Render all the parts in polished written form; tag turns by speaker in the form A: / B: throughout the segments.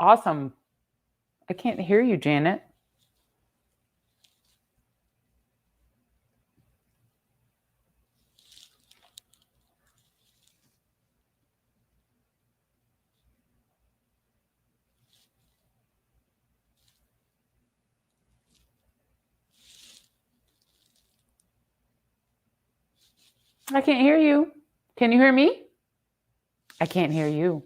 A: Awesome. I can't hear you, Janet. I can't hear you. Can you hear me? I can't hear you.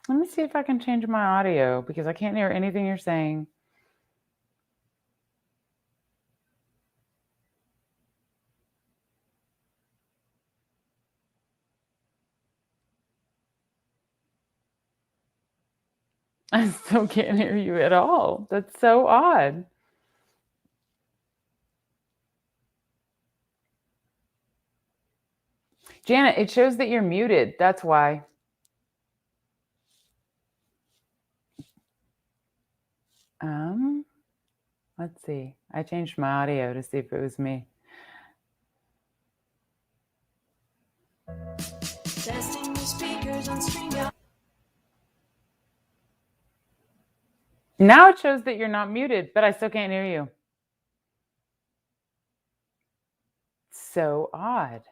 A: Let me see if I can change my audio because I can't hear anything you're saying. I still can't hear you at all. That's so odd. Janet, it shows that you're muted. That's why. Let's see. I changed my audio to see if it was me. Testing the speakers on StreamYard. Now it shows that you're not muted, but I still can't hear you. So odd.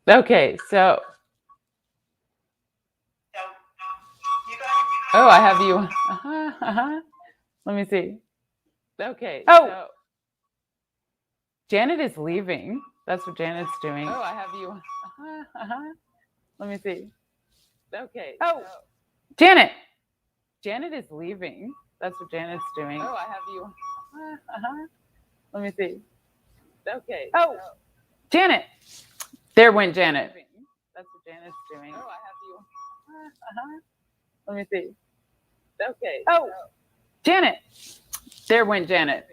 A: Okay, so. Oh, I have you. Let me see. Okay. Oh, so Janet is leaving. That's what Janet's doing. Oh, I have you. Let me see. Okay. Oh, so Janet. Janet is leaving. That's what Janet's doing. Oh, I have you. Uh-huh. Let me see. Okay. Oh, Janet. There went Janet. That's what Janet's doing. Oh, I have you. Uh-huh. Let me see. Okay. Oh, Janet. There went Janet.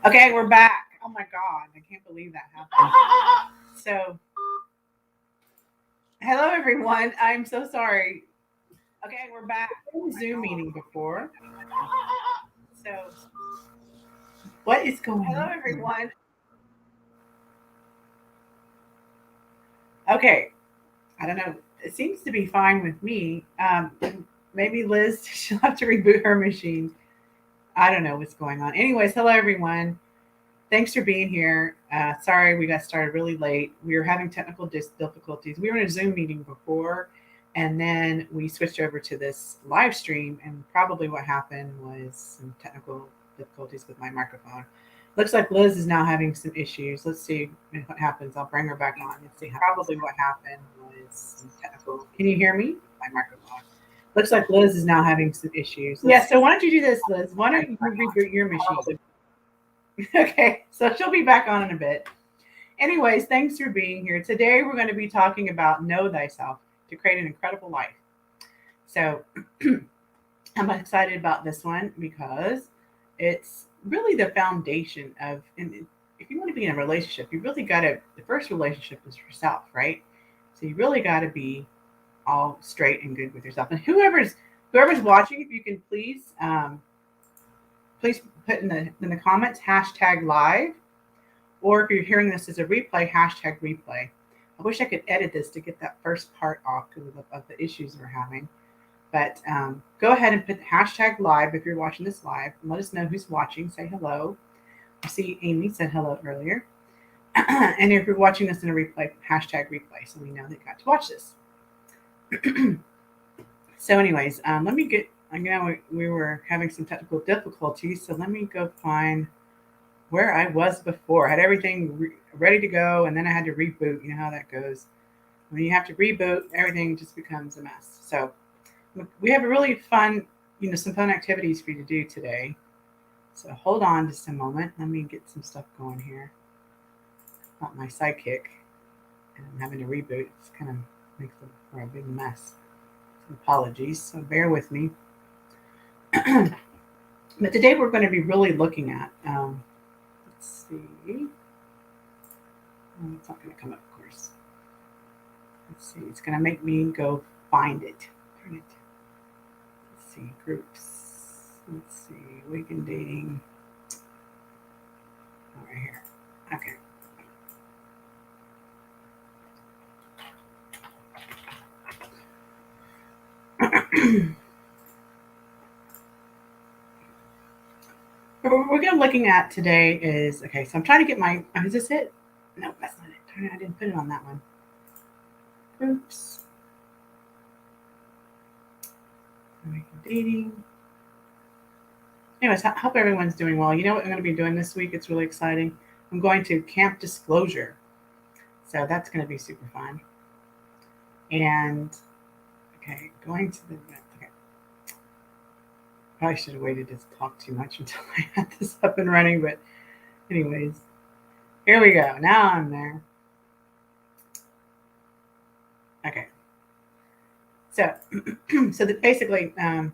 B: Okay, we're back. Oh my God, I can't believe that happened. So, hello everyone. I'm so sorry. Okay, we're back. Zoom meeting before. So, what is going on? Hello everyone. Okay, I don't know. It seems to be fine with me. Maybe Liz, she'll have to reboot her machine. I don't know what's going on. Anyways, hello everyone. Thanks for being here. Sorry we got started really late. We were having technical difficulties. We were in a Zoom meeting before, and then we switched over to this live stream. And probably what happened was some technical difficulties with my microphone. Looks like Liz is now having some issues. Let's see what happens. I'll bring her back on. Let's see. Probably what happened was some technical. Can you hear me? My microphone. Looks like Liz is now having some issues. Yeah. So why don't you do this, Liz? Why don't you reboot your machine? Okay, so she'll be back on in a bit. Anyways, thanks for being here. Today we're going to be talking about know thyself to create an incredible life. So I'm excited about this one because it's really the foundation of, and if you want to be in a relationship, you really got to, the first relationship is yourself, right? So you really got to be all straight and good with yourself. And whoever's watching, if you can please put in the comments #live, or if you're hearing this as a replay, #replay. I wish I could edit this to get that first part off because of the issues we're having. But go ahead and put #live if you're watching this live, and let us know who's watching. Say hello. I see Amy said hello earlier. And if you're watching this in a replay, #replay, so we know they got to watch this. So anyways, let me get, I know we were having some technical difficulties, so let me go find where I was before. I had everything ready to go, and then I had to reboot. You know how that goes. When you have to reboot, everything just becomes a mess. So we have a really fun, some fun activities for you to do today. So hold on just a moment. Let me get some stuff going here. Not my sidekick, and I'm having to reboot. It's kind of makes it for a big mess. So apologies. So bear with me. But today we're going to be really looking at, let's see. Oh, it's not going to come up, of course. Let's see. It's going to make me go find it. Turn it. Let's see. Groups. Let's see. Weekend dating. Oh, right here. Okay. What we're going to be looking at today is, okay, so I'm trying to get my, is this it? No, that's not it. I didn't put it on that one. Oops. Dating. Anyways, I hope everyone's doing well. You know what I'm going to be doing this week? It's really exciting. I'm going to Camp Disclosure. So that's going to be super fun. And, okay, going to the, okay. Probably should have waited to talk too much until I had this up and running, but anyways, here we go. Now I'm there. Okay. So, basically, in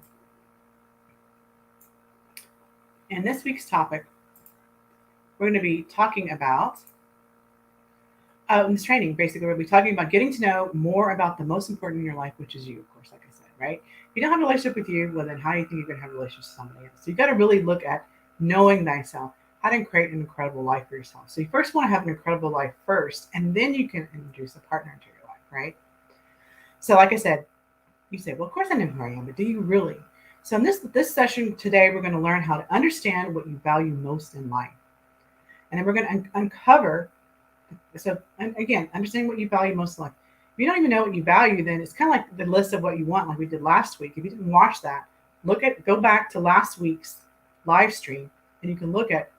B: this week's topic, we're going to be talking about, in this training, basically, we're going to be talking about getting to know more about the most important in your life, which is you, of course, like I said, right? If you don't have a relationship with you, well, then how do you think you're going to have a relationship with somebody else? So you've got to really look at knowing thyself, how to create an incredible life for yourself. So you first want to have an incredible life first, and then you can introduce a partner into your life, right? So like I said, you say, well, of course I know who I am, but do you really? So in this session today, we're going to learn how to understand what you value most in life. And then we're going to uncover, so again, understanding what you value most in life. If you don't even know what you value, then it's kind of like the list of what you want, like we did last week. If you didn't watch that, go back to last week's live stream, and you can look at,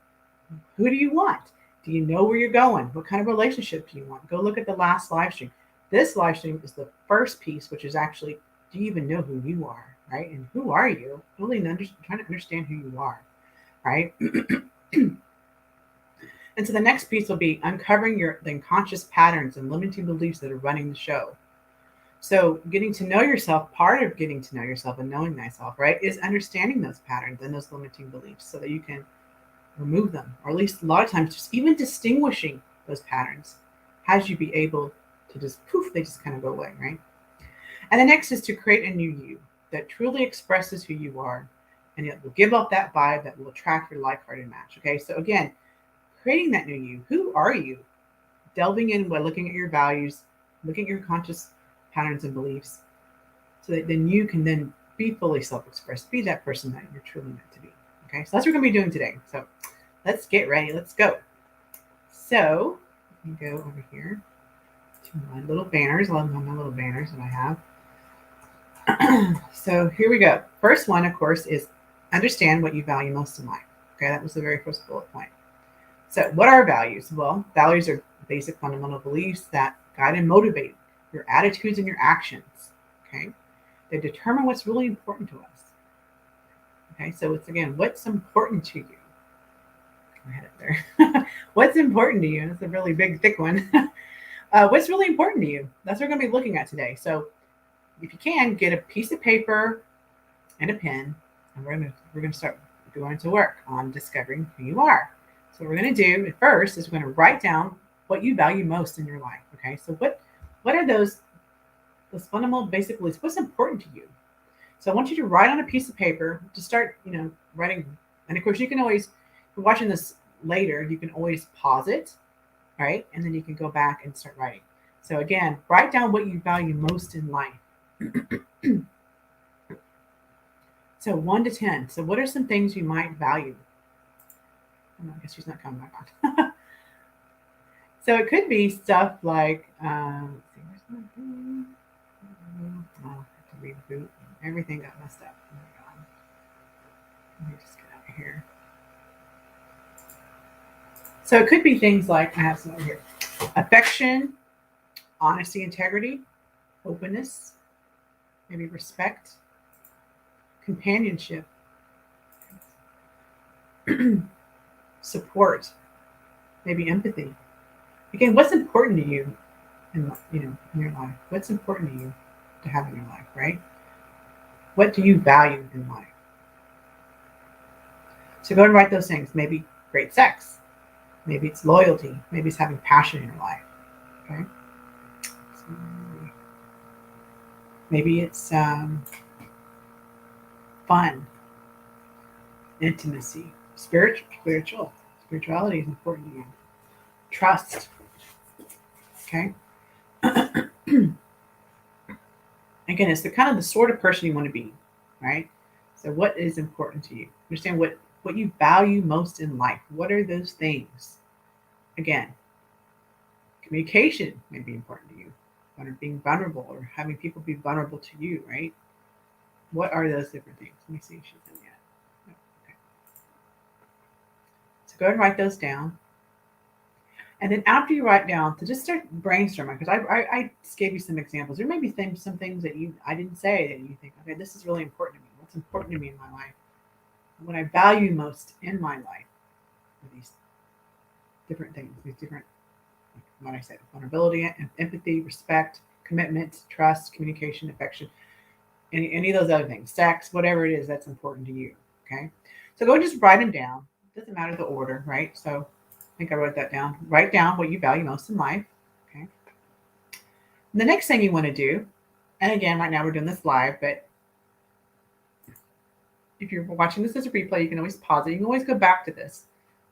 B: who do you want? Do you know where you're going? What kind of relationship do you want? Go look at the last live stream. This live stream is the first piece, which is actually, do you even know who you are, right? And who are you? Really trying to understand who you are, right? And so the next piece will be uncovering the unconscious patterns and limiting beliefs that are running the show. So getting to know yourself, part of getting to know yourself and knowing thyself, right, is understanding those patterns and those limiting beliefs so that you can remove them, or at least a lot of times just even distinguishing those patterns has you be able to just poof, they just kind of go away, right? And the next is to create a new you that truly expresses who you are, and it will give off that vibe that will attract your like-hearted match. Okay, so again, creating that new you. Who are you? Delving in by looking at your values, looking at your conscious patterns and beliefs, so that then you can then be fully self-expressed, be that person that you're truly meant to be. Okay, so that's what we're going to be doing today. So let's get ready. Let's go. So let me go over here to my little banners. I love my little banners that I have. So here we go. First one, of course, is understand what you value most in life. Okay, that was the very first bullet point. So what are values? Well, values are basic fundamental beliefs that guide and motivate your attitudes and your actions. Okay, they determine what's really important to us. Okay, so it's again, what's important to you? I had it there. What's important to you? That's a really big, thick one. What's really important to you? That's what we're going to be looking at today. So if you can, get a piece of paper and a pen, and we're going to start going to work on discovering who you are. So what we're going to do at first is we're going to write down what you value most in your life. Okay, so what are those fundamental basic beliefs? What's important to you? So I want you to write on a piece of paper to start, writing. And of course, you can always, if you're watching this later, you can always pause it, right? And then you can go back and start writing. So again, write down what you value most in life. So 1 to 10. So what are some things you might value? I guess she's not coming back on. So it could be stuff like, let's see, where's my phone? Oh, I have to reboot. Everything got messed up. Oh my God. Let me just get out of here. So it could be things like, I have some over here. Affection, honesty, integrity, openness, maybe respect, companionship, support, maybe empathy. Again, what's important to you in your life? What's important to you to have in your life, right? What do you value in life? So go and write those things. Maybe great sex. Maybe it's loyalty. Maybe it's having passion in your life. Okay. So maybe it's fun, intimacy, spirituality is important to you. Trust. Okay. Again, it's the sort of person you want to be, right? So what is important to you? Understand what you value most in life. What are those things? Again, communication may be important to you. Being vulnerable or having people be vulnerable to you, right? What are those different things? Let me see if she's done yet. No, okay. So go ahead and write those down. And then after you write down, to just start brainstorming, because I just gave you some examples. There may be some things that I didn't say that you think, okay, this is really important to me. What's important to me in my life? What I value most in my life are these different things, these different, what I said, vulnerability, empathy, respect, commitment, trust, communication, affection, any of those other things, sex, whatever it is that's important to you. Okay. So go and just write them down. It doesn't matter the order, right? So I think I wrote that down. Write down what you value most in life. Okay. And the next thing you want to do, and again, right now we're doing this live, but if you're watching this as a replay, you can always pause it. You can always go back to this.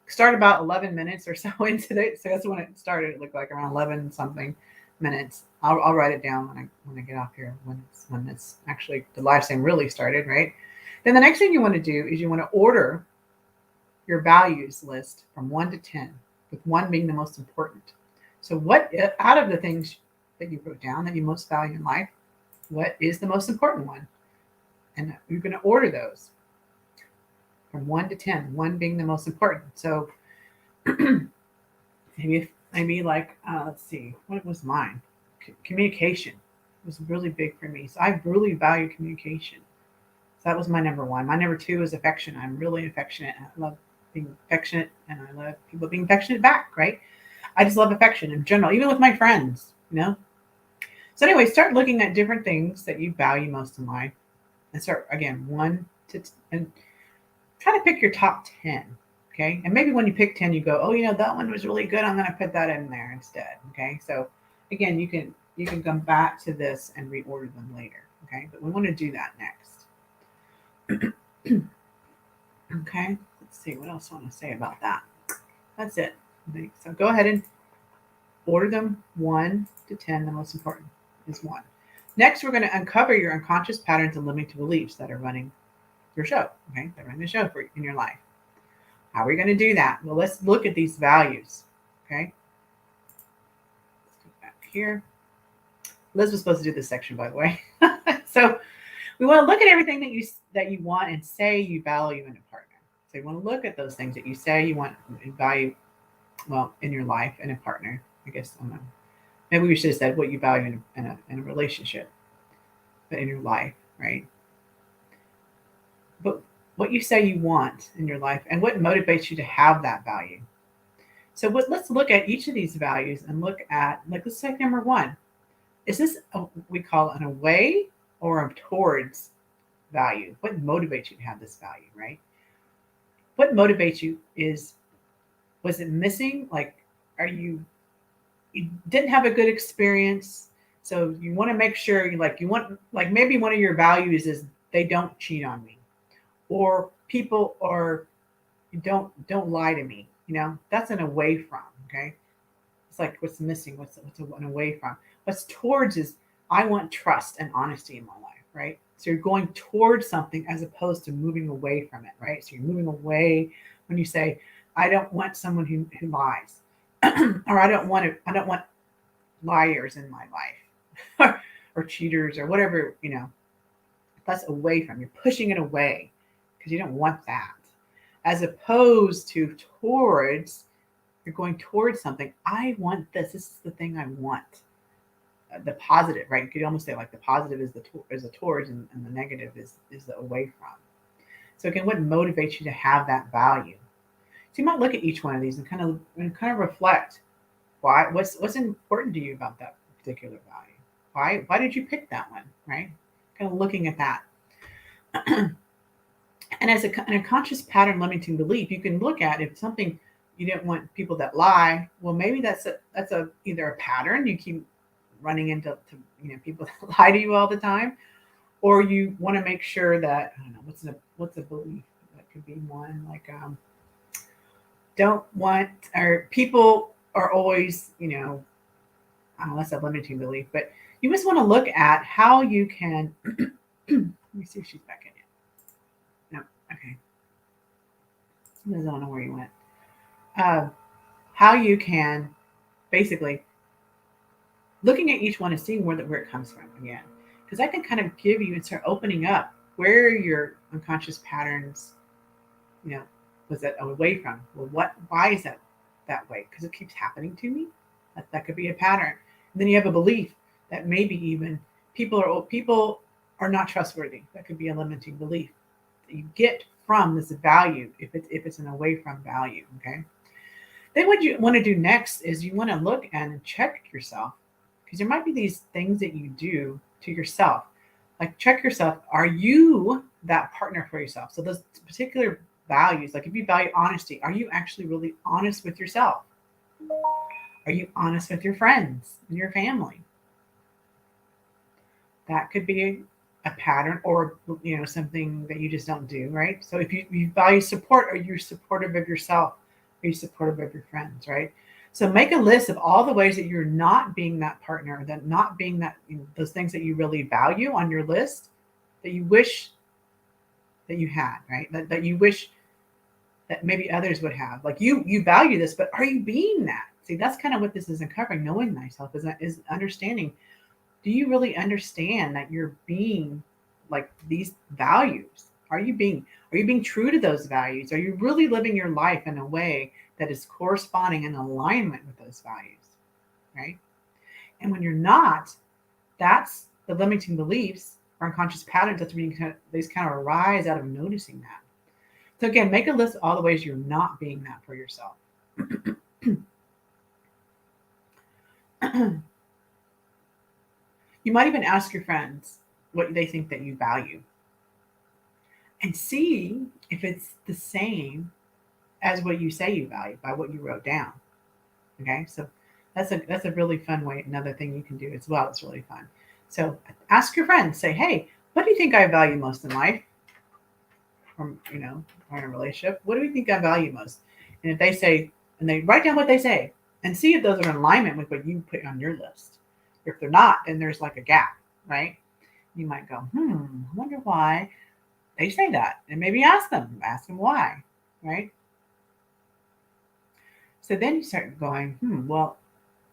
B: Start about 11 minutes or so into it. So that's when it started. It looked like around 11 something minutes. I'll write it down when I get off here, when it's actually the live stream really started, right? Then the next thing you want to do is you want to order your values list from 1 to 10, with 1 being the most important. So what out of the things that you wrote down that you most value in life, what is the most important one? And you're going to order those from 1 to 10, 1 being the most important. So maybe like, let's see, what was mine? Communication was really big for me. So I really value communication. So that was my number 1. My number 2 is affection. I'm really affectionate. I love being affectionate, and I love people being affectionate back, right? I just love affection in general, even with my friends, So anyway, start looking at different things that you value most in life, and start again 1 to and try to pick your top 10. Okay. And maybe when you pick 10, you go, oh, that one was really good. I'm going to put that in there instead. Okay. So again, you can come back to this and reorder them later. Okay. But we want to do that next. Okay. Let's see what else I want to say about that. That's it. So go ahead and order them 1 to 10. The most important is 1. Next, we're going to uncover your unconscious patterns and limiting beliefs that are running your show. Okay. That are running the show for you in your life. How are we going to do that? Well, let's look at these values. Okay. Let's go back here. Liz was supposed to do this section, by the way. So we want to look at everything that you want and say you value in a partner. So you want to look at those things that you say you want and value, well, in your life and a partner. I guess I don't know. Maybe we should have said what you value in a relationship, but in your life, right? But what you say you want in your life and what motivates you to have that value. So let's look at each of these values and look at, like, let's take number 1. Is this we call an away or a towards value? What motivates you to have this value, right? What motivates you was it missing? Like, you didn't have a good experience, so you want to make sure maybe one of your values is they don't cheat on me, or people don't lie to me. That's an away from. Okay, it's like what's missing. What's an away from? What's towards is I want trust and honesty in my life, right? So you're going towards something as opposed to moving away from it, right? So you're moving away when you say, I don't want someone who lies, or I don't want liars in my life, or cheaters, or whatever. That's away from. You're pushing it away because you don't want that, as opposed to towards. You're going towards something. I want this. This is the thing I want. The positive, right? You could almost say like the positive is the towards, and the negative is the away from. So again, what motivates you to have that value? So you might look at each one of these and kind of reflect what's important to you about that particular value. Why did you pick that one, right? Kind of looking at that. And as a conscious pattern limiting belief, you can look at if something you don't want people that lie. Well, maybe that's either a pattern you keep running into people that lie to you all the time, or you want to make sure that I don't know what's a belief that could be one, like don't want, or people are always I don't know, that's a limiting belief, but you just want to look at how you can let me see if she's back in yet. No, okay. I don't know where you went. How you can basically looking at each one and seeing where it comes from again, because that can kind of give you and start opening up where your unconscious patterns, was that away from? Well, why is that way? Because it keeps happening to me. That could be a pattern. And then you have a belief that maybe even people are not trustworthy. That could be a limiting belief that you get from this value if it's an away from value. Okay. Then what you want to do next is you want to look and check yourself, because there might be these things that you do to yourself. Like, check yourself. Are you that partner for yourself? So those particular values, like if you value honesty, are you actually really honest with yourself? Are you honest with your friends and your family? That could be a pattern, or something that you just don't do, right? So if you value support, are you supportive of yourself? Are you supportive of your friends, right? So make a list of all the ways that you're not being that partner, that not being that, those things that you really value on your list that you wish that you had, right? That you wish that maybe others would have. Like you value this, but are you being that? See, that's kind of what this is uncovering. Knowing thyself is understanding. Do you really understand that you're being like these values? Are you being true to those values? Are you really living your life in a way that is corresponding in alignment with those values, right? And when you're not, that's the limiting beliefs or unconscious patterns that's these kind of arise out of noticing that. So again, make a list of all the ways you're not being that for yourself. You might even ask your friends what they think that you value, and see if it's the same as what you say you value by what you wrote down. Okay, so that's a really fun way. Another thing you can do as well. It's really fun. So ask your friends. Say, hey, what do you think I value most in life? Or or in a relationship, what do you think I value most? And if they say, and they write down what they say, and see if those are in alignment with what you put on your list. If they're not, then there's like a gap, right? You might go, I wonder why they say that, and maybe ask them why, right? So then you start going, well,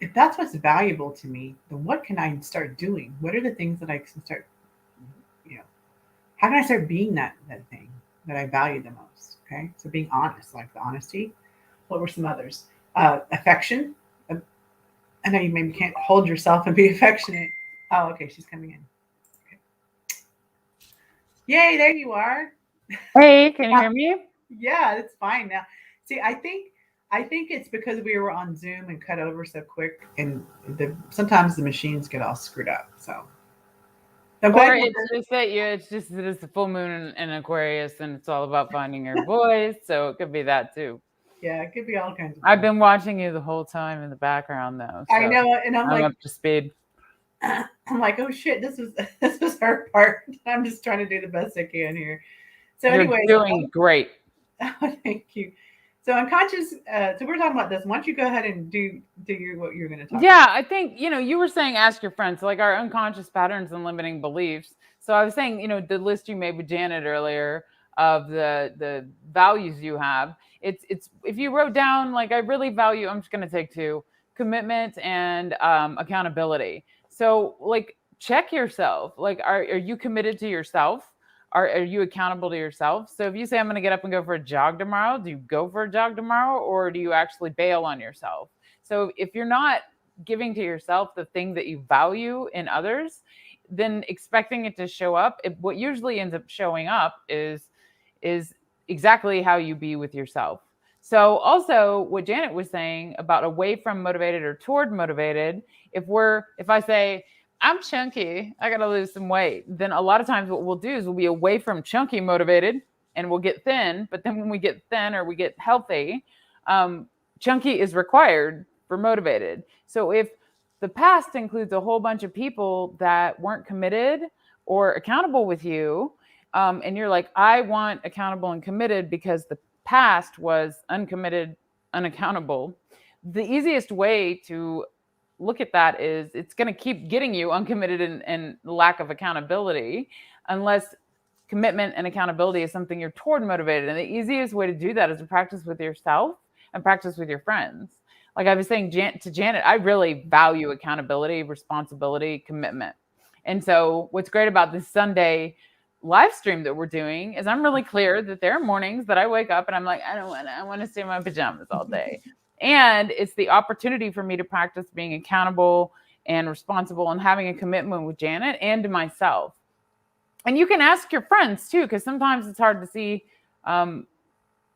B: if that's what's valuable to me, then what can I start doing? What are the things that I can start, how can I start being that thing that I value the most? Okay. So being honest, like the honesty. What were some others? Affection. I know you maybe can't hold yourself and be affectionate. Oh, okay. She's coming in. Okay. Yay. There you are.
A: Hey, can you hear me?
B: Yeah, it's fine now. See, I think it's because we were on Zoom and cut over so quick, and sometimes the machines get all screwed up. So,
A: or it's just that it's the full moon in Aquarius, and it's all about finding your voice. So it could be that too.
B: Yeah, it could be all kinds of.
A: I've been watching you the whole time in the background, though. So
B: I know, and I'm like
A: up to speed.
B: I'm like, oh shit, this was her part. I'm just trying to do the best I can here. So anyway,
A: you're doing great.
B: Oh, thank you. So unconscious. So we're talking about this. Why don't you go ahead and do what you're going to talk about?
A: Yeah, I think you were saying ask your friends, like our unconscious patterns and limiting beliefs. So I was saying, the list you made with Janet earlier of the values you have. It's if you wrote down like I really value. I'm just going to take two: commitment and accountability. So like check yourself. Like are you committed to yourself? Are you accountable to yourself? So if you say I'm going to get up and go for a jog tomorrow, do you go for a jog tomorrow, or do you actually bail on yourself? So if you're not giving to yourself the thing that you value in others, then expecting it to show up, what usually ends up showing up is exactly how you be with yourself. So also what Janet was saying about away from motivated or toward motivated, if I say I'm chunky, I got to lose some weight, then a lot of times what we'll do is we'll be away from chunky motivated and we'll get thin. But then when we get thin or we get healthy, chunky is required for motivated. So if the past includes a whole bunch of people that weren't committed or accountable with you, and you're like, I want accountable and committed because the past was uncommitted, unaccountable, the easiest way to look at that is it's going to keep getting you uncommitted and lack of accountability unless commitment and accountability is something you're toward motivated. And the easiest way to do that is to practice with yourself and practice with your friends. Like I was saying to Janet, I really value accountability, responsibility, commitment. And so what's great about this Sunday live stream that we're doing is I'm really clear that there are mornings that I wake up and I'm like, I want to stay in my pajamas all day. And it's the opportunity for me to practice being accountable and responsible and having a commitment with Janet and to myself. And you can ask your friends too, because sometimes it's hard to see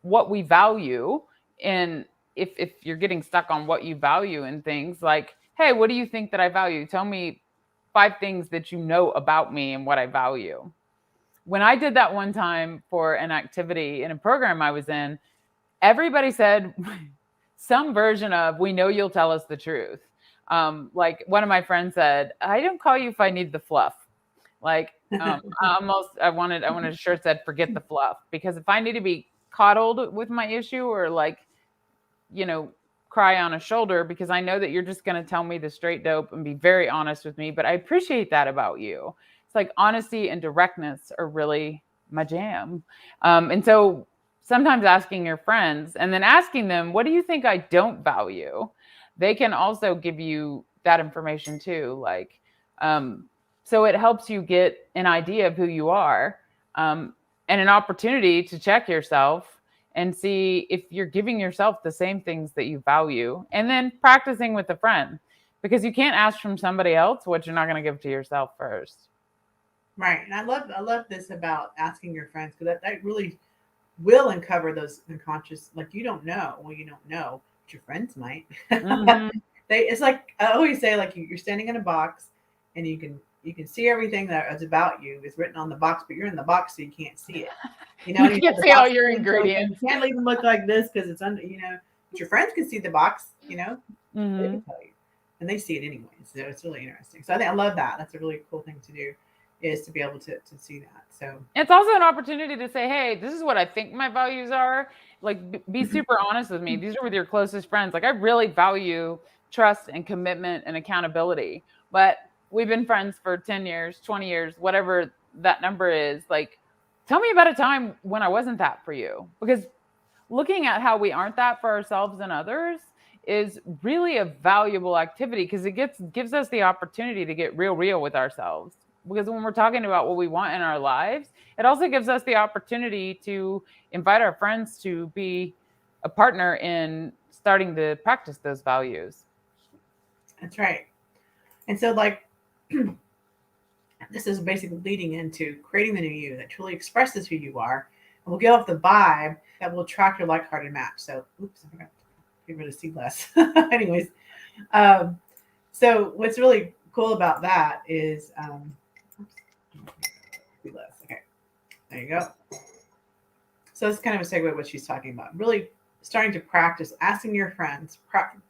A: what we value. And if you're getting stuck on what you value in things like, hey, what do you think that I value? Tell me 5 things that you know about me and what I value. When I did that one time for an activity in a program I was in, everybody said some version of, we know you'll tell us the truth. Like one of my friends said, I don't call you if I need the fluff. Like I wanted a shirt that said, forget the fluff. Because if I need to be coddled with my issue or like, cry on a shoulder, because I know that you're just going to tell me the straight dope and be very honest with me. But I appreciate that about you. It's like honesty and directness are really my jam. And so sometimes asking your friends and then asking them, what do you think I don't value? They can also give you that information too. Like, so it helps you get an idea of who you are, and an opportunity to check yourself and see if you're giving yourself the same things that you value, and then practicing with a friend, because you can't ask from somebody else what you're not going to give to yourself first.
B: Right. And I love this about asking your friends, because that really will uncover those unconscious, like you don't know, but your friends might. Mm-hmm. It's like I always say, like you're standing in a box and you can you can see everything that is about you is written on the box, but you're in the box, so you can't see it.
A: You
B: and
A: can't
B: the
A: see all
B: box
A: your
B: is open,
A: ingredients.
B: you can't even look like this because it's under, but your friends can see the box, they
A: Mm-hmm.
B: can tell you, and they see it anyway. So it's really interesting. So I love that. That's a really cool thing to do, is to be able to see that. So
A: It's also an opportunity to say, hey, this is what I think my values are. Like, be super honest with me. These are with your closest friends. Like, I really value trust and commitment and accountability. But we've been friends for 10 years, 20 years, whatever that number is. Like, tell me about a time when I wasn't that for you. Because looking at how we aren't that for ourselves and others is really a valuable activity, because it gives us the opportunity to get real with ourselves. Because when we're talking about what we want in our lives, it also gives us the opportunity to invite our friends to be a partner in starting to practice those values.
B: that's right. And so, like, this is basically leading into creating the new you that truly expresses who you are, and will give off the vibe that will attract your like-hearted match. So, oops, I forgot to get rid of see less. Anyways, so what's really cool about that is, see less. Okay, there you go. So it's kind of a segue of what she's talking about. Really starting to practice asking your friends.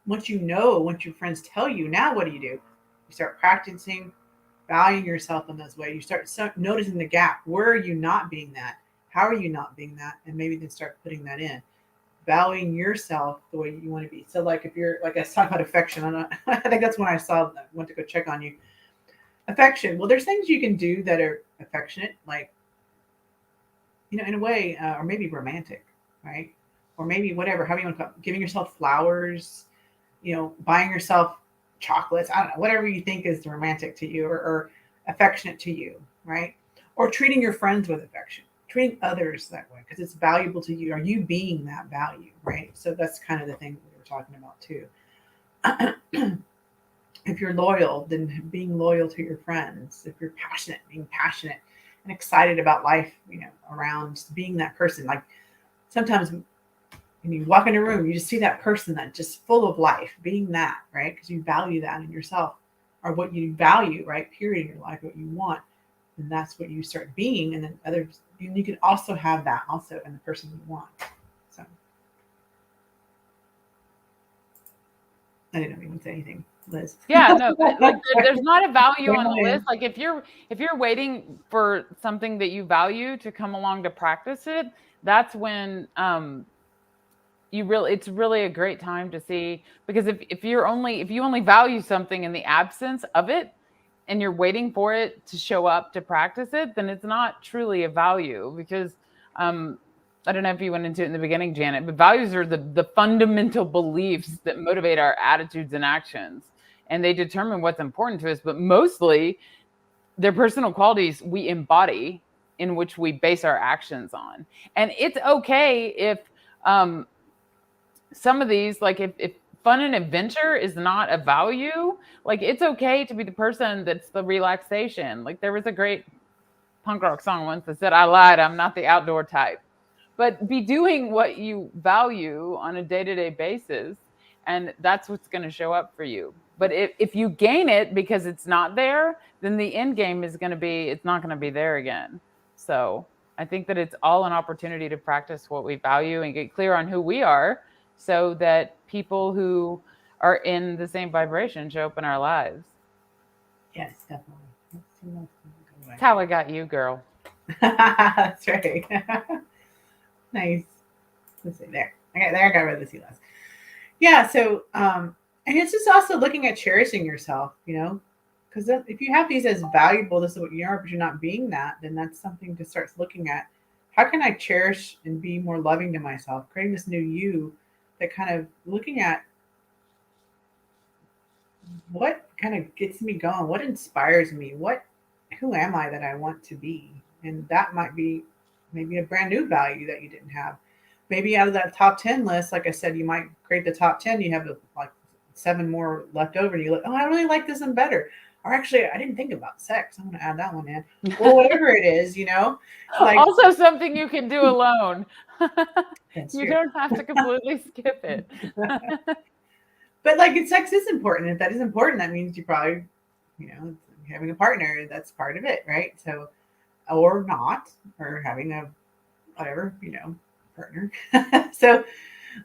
B: Once your friends tell you, now what do? You start practicing valuing yourself in those ways. You start noticing the gap. Where are you not being that? How are you not being that? And maybe then start putting that in. Valuing yourself the way you want to be. So, like, if you're, like I was talking about affection, I think that's when I went to go check on you. Affection. Well, there's things you can do that are affectionate, like, in a way, or maybe romantic, right? Or maybe whatever, how you want to call it, giving yourself flowers, buying yourself chocolates, I don't know, whatever you think is romantic to you, or affectionate to you, right? Or treating your friends with affection, treating others that way because it's valuable to you. Are you being that value, right? So that's kind of the thing we were talking about too. If you're loyal, then being loyal to your friends. If you're passionate, being passionate and excited about life, around being that person. Like, sometimes when you walk in a room, you just see that person that's just full of life, being that, right? Because you value that in yourself, or what you value, right? Period, in your life, what you want. And that's what you start being. And then others, you can also have that also in the person you want. So I didn't even say anything, Liz.
A: Yeah, no, like there's not a value on the list. Like, if you're waiting for something that you value to come along to practice it, that's when it's really a great time to see. Because if you only value something in the absence of it, and you're waiting for it to show up to practice it, then it's not truly a value. Because I don't know if you went into it in the beginning, Janet, but values are the fundamental beliefs that motivate our attitudes and actions, and they determine what's important to us. But mostly, they're personal qualities we embody, in which we base our actions on. And it's okay if some of these, like, if fun and adventure is not a value, like, it's okay to be the person that's the relaxation. Like, there was a great punk rock song once that said, I lied, I'm not the outdoor type. But be doing what you value on a day-to-day basis, and that's what's going to show up for you. But if you gain it because it's not there, then the end game is going to be, it's not going to be there again. So I think that it's all an opportunity to practice what we value and get clear on who we are, so that people who are in the same vibration show up in our lives.
B: Yes, definitely.
A: That's how I got you, girl.
B: That's right. Nice. Let's see there. Okay, there I got rid of the sea less. Yeah. So, and it's just also looking at cherishing yourself, because if you have these as valuable, this is what you are, but you're not being that, then that's something to start looking at. How can I cherish and be more loving to myself? Creating this new you, that kind of looking at what kind of gets me going, what inspires me, who am I that I want to be? And that might be maybe a brand new value that you didn't have. Maybe out of that top 10 list, like I said, you might create the top 10, you have like 7 more left over, and you look, oh, I really like this one better. Or actually, I didn't think about sex, I'm going to add that one in. Or whatever it is, Like,
A: also something you can do alone. You
B: true.
A: don't have to completely skip it.
B: But like, sex is important. If that is important, that means you probably, you having a partner, that's part of it, right? So, or not, or having a whatever, partner. So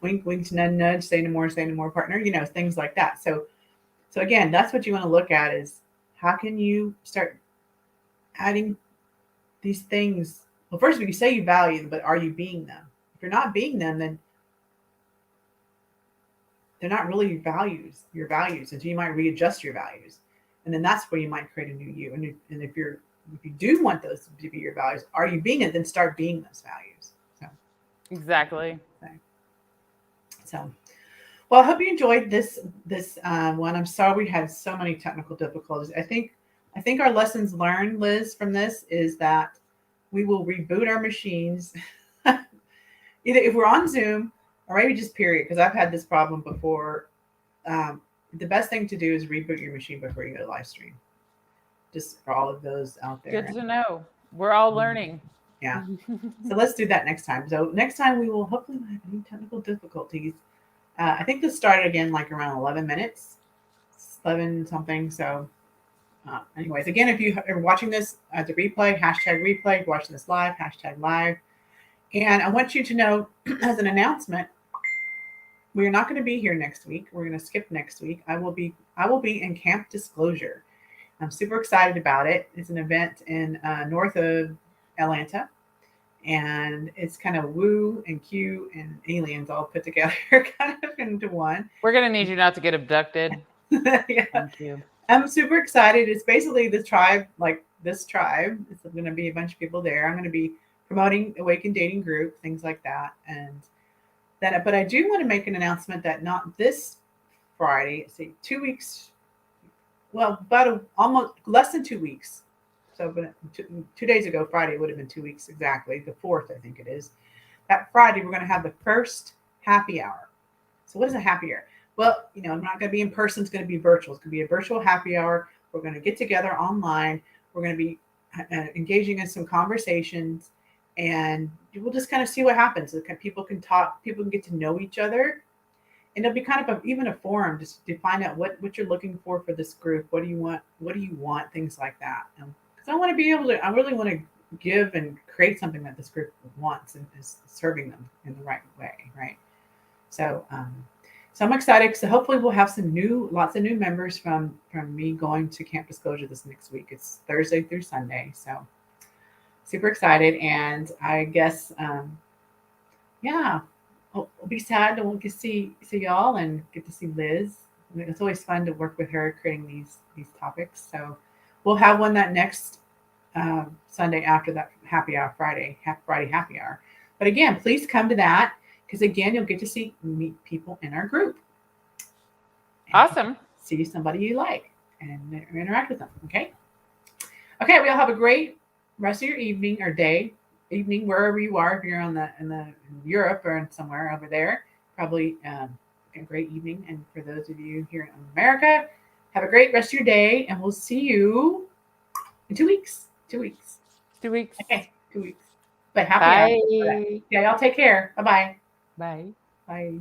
B: wink, wink, nudge, nudge, say no more partner, things like that. So again, that's what you want to look at is how can you start adding these things? Well, first of all, you say you value them, but are you being them? If you're not being them, then they're not really your values. And so you might readjust your values. And then that's where you might create a new you. And if you do want those to be your values, are you being it? Then start being those values. So
A: Exactly.
B: So, well, I hope you enjoyed this one. I'm sorry we had so many technical difficulties. I think our lessons learned, Liz, from this is that we will reboot our machines either if we're on Zoom or maybe just period, because I've had this problem before. The best thing to do is reboot your machine before you go to live stream. Just for all of those out there.
A: Good to know. We're all learning.
B: Yeah. So let's do that next time. So next time we will hopefully not have any technical difficulties. I think this started again like around 11 minutes, 11 something. So anyways, again, if you are watching this as a replay, hashtag replay. If you're watching this live, hashtag live. And I want you to know as an announcement, we are not going to be here next week. We're going to skip next week. I will be in Camp Disclosure. I'm super excited about it. It's an event in north of Atlanta. And it's kind of woo and Q and aliens all put together kind of into one.
A: We're going to need you not to get abducted.
B: Yeah.
A: Thank you.
B: I'm super excited. It's basically the tribe, like this tribe. It's going to be a bunch of people there. I'm going to be promoting Awaken Dating Group, things like that. And then, but I do want to make an announcement that not this Friday, say 2 weeks, well, about almost less than 2 weeks. So, but 2 days ago, Friday would have been 2 weeks exactly. The 4th, I think it is. That Friday, we're going to have the first happy hour. So, what is a happy hour? Well, I'm not going to be in person. It's going to be virtual. It's going to be a virtual happy hour. We're going to get together online. We're going to be engaging in some conversations, and we'll just kind of see what happens. So people can talk. People can get to know each other. And it'll be kind of even a forum just to find out what you're looking for this group. What do you want? What do you want? Things like that. Because I want to be able to, I really want to give and create something that this group wants and is serving them in the right way, right? So, so I'm excited. So hopefully we'll have lots of new members from me going to Camp Disclosure this next week. It's Thursday through Sunday. So super excited. And I guess, yeah. I'll be sad to won't get to see y'all and get to see Liz. I mean, it's always fun to work with her creating these topics. So we'll have one that next Sunday after that happy hour Friday happy hour. But again, please come to that because again, you'll get to meet people in our group.
A: Awesome.
B: See somebody you like and interact with them. Okay. Okay. We all have a great rest of your evening or day. Evening wherever you are. If you're in Europe or somewhere over there, probably a great evening. And for those of you here in America, have a great rest of your day, and we'll see you in 2 weeks. 2 weeks.
A: 2 weeks.
B: Okay, 2 weeks. But happy hour.
A: Bye.
B: Yeah, y'all take care. Bye-bye.
A: Bye.
B: Bye.